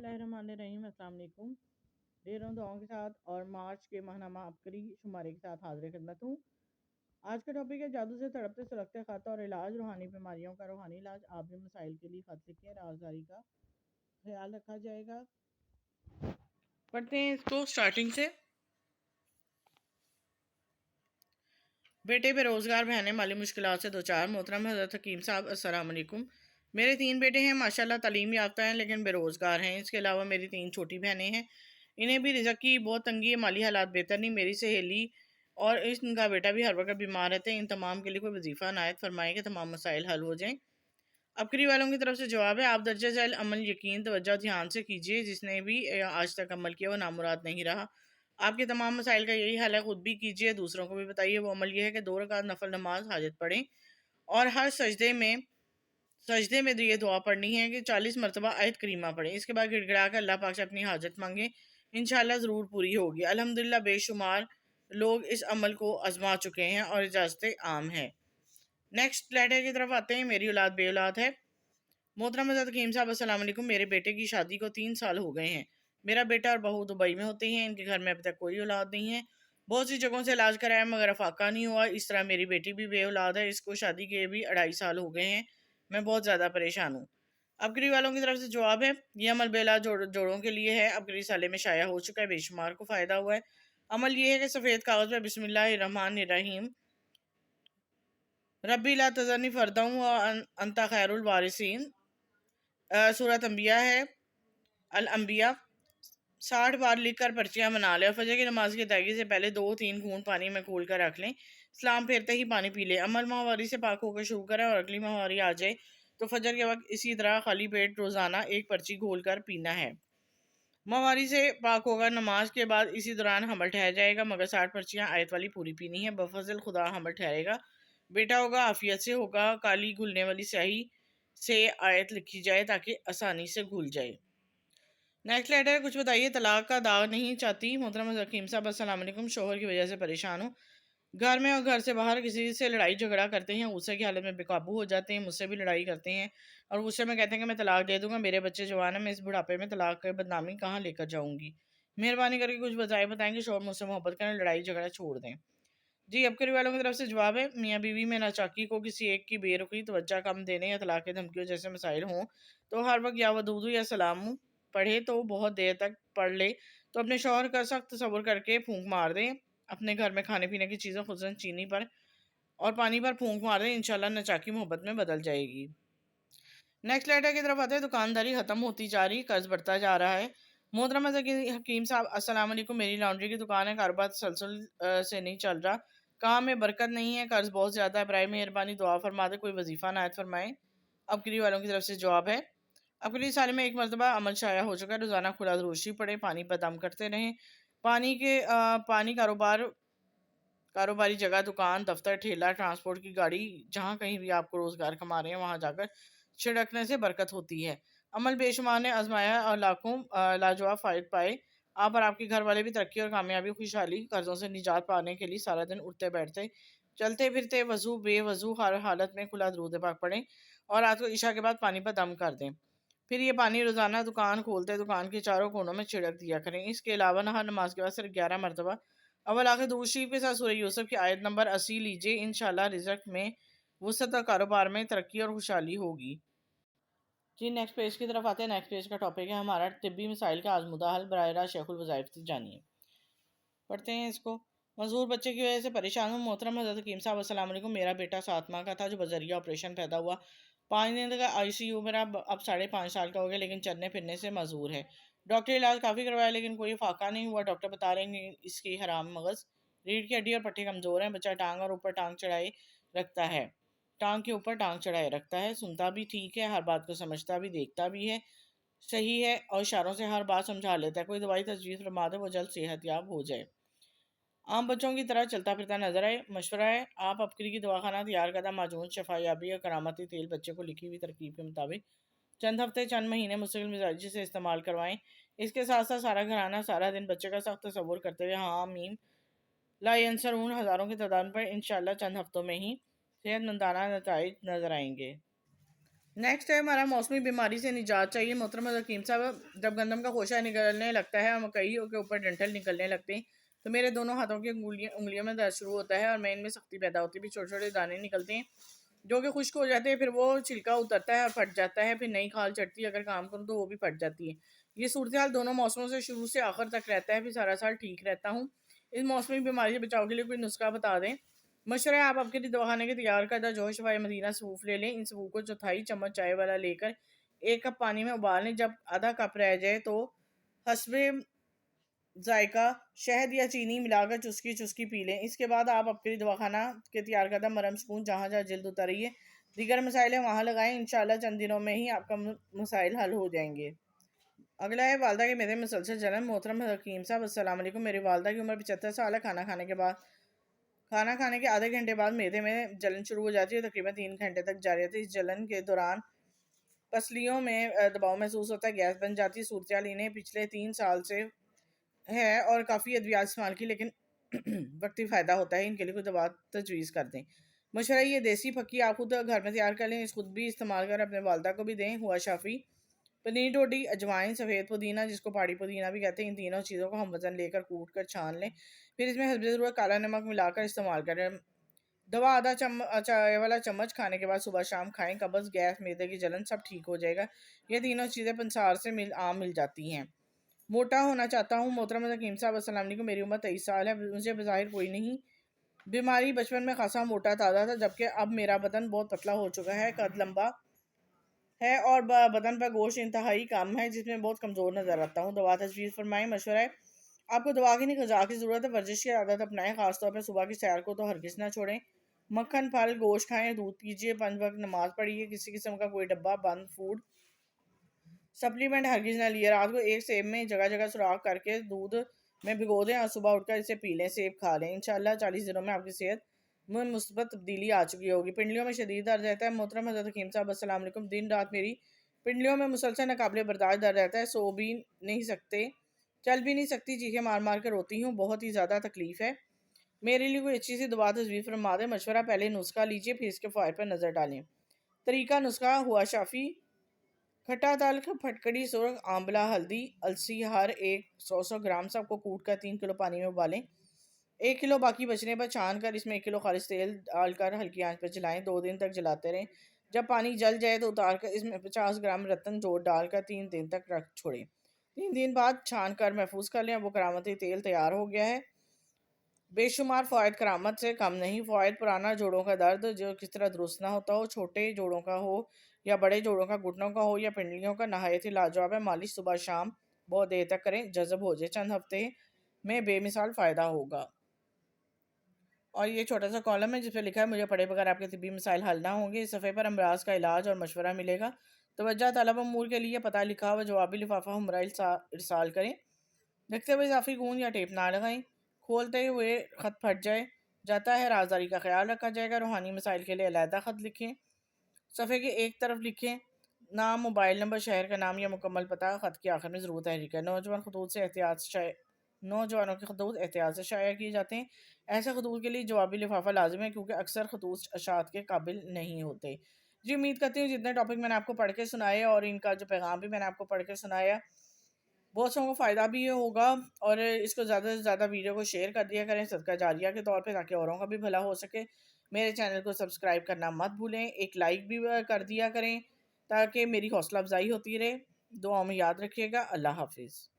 बिस्मिल्लाहिर्रहमानिर्रहीम। अस्सलाम वालेकुम। ढेरों दुआओं के साथ और मार्च के माहनामा अबकरी शुमारे के साथ हाजिर खिदमत हूँ। आज का टॉपिक है जादू से तड़पते सुलगते खत और इलाज, रूहानी बीमारियों का रूहानी इलाज। आप भी मसाइल के लिए खत लिखें, राजदारी का ख्याल रखा जाएगा। पढ़ते हैं इसको स्टार्टिंग से। बेटे बेरोज़गार, बहनें माली मुश्किलात से दो चार। मोहतरम हज़रत हकीम साहब अस्सलाम वालेकुम। मेरे 3 बेटे हैं, माशाल्लाह तालीम याफ्ता हैं, लेकिन बेरोज़गार हैं। इसके अलावा मेरी 3 छोटी बहनें हैं, इन्हें भी रिज़्क़ की बहुत तंगी है, माली हालात बेहतर नहीं। मेरी सहेली और इनका बेटा भी हर वक्त बीमार रहते हैं। इन तमाम के लिए कोई वजीफ़ा नायत फरमाएँ कि तमाम मसाइल हल हो जाएँ। अबकरी वालों की तरफ से जवाब है, आप दर्जा झैल अमल यकीन तवज्जो ध्यान से कीजिए। जिसने भी आज तक अमल किया वो नामुराद नहीं रहा। आपके तमाम मसाइल का यही हल है, खुद भी कीजिए, दूसरों को भी बताइए। वो अमल यह है कि 2 रकात नफल नमाज हाजत पढ़ें और हर सजदे में ये दुआ पढ़नी है कि 40 मरतबा आयत करीमा पढ़ें। इसके बाद गिड़गिड़ा कर अल्लाह पाक से अपनी हाजत मांगें, इंशाल्लाह ज़रूर पूरी होगी। अल्हम्दुलिल्लाह बेशुमार लोग इस अमल को आजमा चुके हैं और इजाज़तें आम हैं। नेक्स्ट लेटर की तरफ आते हैं। मेरी औलाद बे औलाद है। मोहतरम हज़रत हकीम साहब अस्सलाम वालेकुम। मेरे बेटे की शादी को 3 साल हो गए हैं। मेरा बेटा और बहू दुबई में होते हैं। इनके घर में अभी तक कोई औलाद नहीं है। बहुत सी जगहों से इलाज कराया मगर अफाका नहीं हुआ। इस तरह मेरी बेटी भी बे औलाद है। इसको शादी के भी 2.5 साल हो गए हैं। मैं बहुत ज़्यादा परेशान हूँ। अबकरी वालों की तरफ से जवाब है, ये अमल बेला जोड़ों के लिए है। अबकरी साले में शाया हो चुका है, बेशुमार को फ़ायदा हुआ है। अमल ये है कि सफ़ेद कागज़ पर बिस्मिल्लाहिर्रहमानिर्रहीम रब्बी ला तज़रनी फ़र्दन व अंता खैरुल वारिसीन सूरत अंबिया है, अल अंबिया 60 बार लिखकर पर्चियाँ बना लें और फजर की नमाज की अदायगी से पहले 2-3 घूंट पानी में घोल कर रख लें। सलाम फेरते ही पानी पी लें। अमल माहवारी से पाक होकर शुरू करें और अगली माहवारी आ जाए तो फजर के वक्त इसी तरह खाली पेट रोज़ाना एक पर्ची घोल कर पीना है। माहवारी से पाक होकर नमाज के बाद इसी दौरान हमल ठहर जाएगा, मगर 60 पर्चियाँ आयत वाली पूरी पीनी है। बफजल खुदा हमल ठहरेगा, बेटा होगा, आफियत से होगा। काली घुलने वाली स्याही से आयत लिखी जाए ताकि आसानी से घुल जाए। नेक्स्ट लेटर, कुछ बताइए, तलाक का दाग नहीं चाहती। मोहतरम हकीम साहब अस्सलाम वालेकुम। शोहर की वजह से परेशान हूँ। घर में और घर से बाहर किसी से लड़ाई झगड़ा करते हैं, गुस्से की हालत में बेकाबू हो जाते हैं, मुझसे भी लड़ाई करते हैं और गुस्से में कहते हैं कि मैं तलाक दे दूंगा। मेरे बच्चे जवान हैं, मैं इस बुढ़ापे में तलाक की बदनामी कहाँ लेकर जाऊंगी। मेहरबानी करके कुछ बताएं कि शोहर मुझसे मोहब्बत करें, लड़ाई झगड़ा छोड़ दें। जी, अबकरी वालों की तरफ से जवाब है, मियाँ बीवी में नाचाकी को किसी एक की बेरुखी, तवज्जो कम देने या तलाक की धमकियों जैसे मसाइल हों तो हर वक्त या वदूदू या सलाम पढ़े तो बहुत देर तक पढ़ ले तो अपने शौहर का सख्त तसव्वुर करके फूंक मार दें। अपने घर में खाने पीने की चीज़ें खुसूसन चीनी पर और पानी पर फूंक मार दें, इंशाल्लाह नाचाकी मोहब्बत में बदल जाएगी। नेक्स्ट लेटर की तरफ आते हैं। दुकानदारी खत्म होती जा रही, कर्ज बढ़ता जा रहा है। मोहतरम हकीम साहब अस्सलाम वालेकुम। मेरी लॉन्ड्री की दुकान है, कारोबार तसलसल से नहीं चल रहा, काम में बरकत नहीं है, कर्ज बहुत ज़्यादा है। बराए मेहरबानी दुआ फरमा दे, कोई वजीफ़ा नायत फरमाएँ। अबकरी वालों की तरफ से जवाब है, अबकरी साल में एक मरतबा अमल शाया हो चुका है। रोज़ाना खुला रोशी पड़े, पानी पर दम करते रहें। पानी कारोबारी जगह, दुकान, दफ्तर, ठेला, ट्रांसपोर्ट की गाड़ी, जहाँ कहीं भी आपको रोज़गार कमा रहे हैं वहाँ जाकर छिड़कने से बरकत होती है। अमल बेशुमार ने आजमाया और लाखों लाजवाब फ़ायदे पाए। आप और आपके घर वाले भी तरक्की और कामयाबी, खुशहाली, कर्ज़ों से निजात पाने के लिए सारा दिन उठते बैठते, चलते फिरते, वज़ू बेवज़ू हर हालत में खुला दुरूद पाक पढ़ें और रात को इशा के बाद पानी पर दम कर दें। फिर ये पानी रोज़ाना दुकान खोलते दुकान के चारों कोनों में छिड़क दिया करें। इसके अलावा हर नमाज के बाद सिर्फ 11 मरतबा अव्वल आखिर दुरूद शरीफ के साथ सूरह यूसुफ की आयत नंबर 80 लीजिए। इंशाल्लाह रिज़्क़ में वुसअत और कारोबार में तरक्की और खुशहाली होगी। जी, नेक्स्ट पेज की तरफ आते हैं। नेक्स्ट पेज का टॉपिक है हमारा तिब्बी मसाइल का आजमुदा हल, बराह रास्त शेखुल वज़ाइफ से जानिए। पढ़ते हैं इसको। मजदूर बच्चे की वजह से परेशान हूँ। मोहतरम हज़रत हकीम साहब अस्सलाम वालेकुम। मेरा बेटा 7 माह का था जो बजरिया ऑपरेशन पैदा हुआ। 5 दिन का ICU मेरा अब 5.5 साल का हो गया, लेकिन चलने फिरने से मजबूर है। डॉक्टर इलाज काफ़ी करवाया लेकिन कोई फाका नहीं हुआ। डॉक्टर बता रहे हैं कि इसकी हराम मगज़, रीढ़ की हड्डी और पट्टे कमज़ोर हैं। बच्चा टांग और ऊपर टांग चढ़ाए रखता है, टांग के ऊपर टांग चढ़ाए रखता है। सुनता भी ठीक है, हर बात को समझता भी, देखता भी है, सही है और इशारों से हर बात समझा लेता है। कोई दवाई तजवीज़ फरमा दे वो जल्द सेहतयाब हो जाए, आम बच्चों की तरह चलता फिरता नजर आए। मशवरा है, आप अबकरी की दवाखाना तैयार करदा माजून शफायाबी और करामती तेल बच्चे को लिखी हुई तरकीब के मुताबिक चंद हफ्ते चंद महीने मुस्तकिल मिजाजी से इस्तेमाल करवाएं। इसके साथ साथ सारा घराना सारा दिन बच्चे का सख्त तसव्वुर करते हुए हाँ मीम ला यंसरून हज़ारों की तादाद पर इंशाल्लाह चंद हफ्तों में ही सेहतमंदाना नताइज नजर आएंगे। नेक्स्ट है हमारा मौसमी बीमारी से निजात चाहिए। मोहतरम हकीम साहब, जब गंदम का खोशा निकलने लगता है और मकईयों के ऊपर डंठल निकलने लगते हैं तो मेरे दोनों हाथों की उंगलियों में दर्द शुरू होता है और मैं इनमें सख्ती पैदा होती है। भी छोटे छोटे दाने निकलते हैं जो कि खुश्क हो जाते हैं, फिर वो छिलका उतरता है और फट जाता है, फिर नई खाल चढ़ती है, अगर काम करूँ तो वो भी फट जाती है। ये सूरत हाल दोनों मौसमों से शुरू से आखिर तक रहता है, फिर सारा साल ठीक रहता हूँ। इस मौसमी बीमारी से बचाव के लिए कोई नुस्खा बता दें। मशवरा है, आप आपके लिए दवाखाने के तैयार करदा जो शफाए मदीना सूफ ले लें। इन सूफ को चौथाई चम्मच चाय वाला लेकर 1 कप पानी में उबाल लें। जब आधा कप रह जाए तो हसबे जायका शहद या चीनी मिलाकर चुस्की चुस्की पी लें। इसके बाद आप अपने दवाखाना के तैयार करदा मरम सुकून जहाँ जहाँ जल्द उतर रही है दीगर मसाइल है वहाँ लगाएं। इंशाल्लाह चंद दिनों में ही आपका मसाइल हल हो जाएंगे। अगला है वालदा के मेरे मुसलसल जलन। मोहतरम हकीम साहब अस्सलाम वालेकुम। मेरी वालदा की उम्र 75 साल है। खाना खाने के आधे घंटे बाद मैदे में जलन शुरू हो जाती है, तकरीबन 3 घंटे तक जारी रहती है। इस जलन के दौरान पसलियों में दबाव महसूस होता है, गैस बन जाती है। सूरत इन्हें पिछले 3 साल से है और काफ़ी अद्वियात इस्तेमाल की, लेकिन वक्ती फ़ायदा होता है। इनके लिए कोई दवा तजवीज़ कर दें। मशवरा ये देसी फक्की आप खुद घर में तैयार कर लें, इस खुद भी इस्तेमाल कर अपने वालदा को भी दें। हुआ शाफी पनीर रोटी अजवाइन सफ़ेद पुदीना जिसको पहाड़ी पुदीना भी कहते हैं, इन तीनों चीज़ों को हम वज़न लेकर कूट कर छान लें, फिर इसमें हस्बे ज़रूरत काला नमक मिलाकर इस्तेमाल करें। दवा आधा चाय वाला चम्मच खाने के बाद सुबह शाम खाएं। कब्ज़, गैस, मैदे की जलन सब ठीक हो जाएगा। ये तीनों चीज़ें पंसार से मिल जाती हैं। मोटा होना चाहता हूँ। मोहतरम हकीम साहब अस्सलाम वालेकुम। मेरी उम्र 23 साल है। मुझे बज़ाहिर कोई नहीं बीमारी, बचपन में खासा मोटा ताज़ा था, जबकि अब मेरा बदन बहुत पतला हो चुका है, कद लंबा है और बदन पर गोश्त इंतहाई कम है, जिसमें बहुत कमज़ोर नज़र आता हूँ। दवा तजवीज़ फरमाएं। मशवरा है, आपको दवा की नहीं गज़ा की ज़रूरत है। वर्जिश की आदत अपनाएं, ख़ासतौर पर सुबह की सैर को तो हरगिज़ ना छोड़ें। मक्खन, फल, गोश्त खाएं, दूध पीजिए, 5 वक्त नमाज पढ़िए। किसी किस्म का कोई डब्बा बंद फूड सप्लीमेंट हरगिज़ ना लिए। रात को एक सेब में जगह जगह सुराख करके दूध में भिगो दें और सुबह उठकर इसे पी लें। सेब खा लें। इंशाल्लाह 40 दिनों में आपकी सेहत में मुस्बत तब्दीली आ चुकी होगी। पिंडलियों में शदीद दर्द रहता है। मोहतरम हज़रत हकीम साहब अस्सलाम वालेकुम। दिन रात मेरी पिंडलियों में मुसलसल नाकाबिले बर्दाश्त दर्द रहता है। सो भी नहीं सकते, चल भी नहीं सकती, चीखें मार मार कर रोती हूँ, बहुत ही ज़्यादा तकलीफ़ है। मेरे लिए कोई अच्छी सी दवा तजवीज़ फरमा दें। मशवरा, पहले नुस्खा लीजिए, फिर इसके फ़ायदे पर नज़र डालें। तरीका नुस्खा हुआ शाफी खट्टा दाल का फटकड़ी सुर्ख आंवला हल्दी अलसी हर एक 100 ग्राम सबको कूट कर 3 किलो पानी में उबालें। 1 किलो बाकी बचने पर छान कर इसमें 1 किलो खालिश तेल डालकर हल्की आंच पर जलाएं। 2 दिन तक जलाते रहें। जब पानी जल जाए तो उतार कर इसमें 50 ग्राम रत्न जोड़ डालकर 3 दिन तक रख छोड़ें। 3 दिन बाद छान कर महफूज कर लें। अब वो करामती तेल तैयार हो गया है। बेशुमार फ़वाइद करामत से कम नहीं। फ़वाइद, पुराना जोड़ों का दर्द जो किस तरह दुरुस्त ना होता हो, छोटे जोड़ों का हो या बड़े जोड़ों का, घुटनों का हो या पिंडलियों का, नहायत ही लाजवाब है। मालिश सुबह शाम बहुत देर तक करें, जज़ब हो जाए, चंद हफ्ते में बेमिसाल फ़ायदा होगा। और ये छोटा सा कॉलम है जिस पर लिखा है, मुझे पढ़े बगैर आपके तिब्बी मसाइल हल ना होंगे। इस सफ़े पर अमराज का इलाज और मशवरा मिलेगा। तवज्जो तलब अमूर के लिए पता लिखा हुआ जवाबी लिफाफा हमरा इरसाल करें। लिखते हुए इजाफी गूंद या टेप ना लगाएं। खोलते हुए ख़त फट जाए जाता है, राजदारी का ख्याल रखा जाएगा। रूहानी मसाइल के लिए अलहदा ख़त लिखें। सफ़े के एक तरफ लिखें नाम, मोबाइल नंबर, शहर का नाम या मुकम्मल पता। ख़त के आखिर में ज़रूर तहरीर है। नौजवानों के खतूत एहतियात से शाया किए जाते हैं। ऐसे खतूत के लिए जवाबी लिफाफा लाजिम है, क्योंकि अक्सर खतूत अशात के काबिल नहीं होते। जी, उम्मीद करती हूँ जितने टॉपिक मैंने आपको पढ़ के सुनाए और इनका जो पैगाम भी मैंने आपको पढ़ के सुनाया, बहुत लोगों को फ़ायदा भी ये होगा। और इसको ज़्यादा से ज़्यादा वीडियो को शेयर कर दिया करें सदका जारिया के तौर पे, ताकि औरों का भी भला हो सके। मेरे चैनल को सब्सक्राइब करना मत भूलें, एक लाइक भी कर दिया करें ताकि मेरी हौसला अफजाई होती रहे। दुआओं में याद रखिएगा। अल्लाह हाफिज़।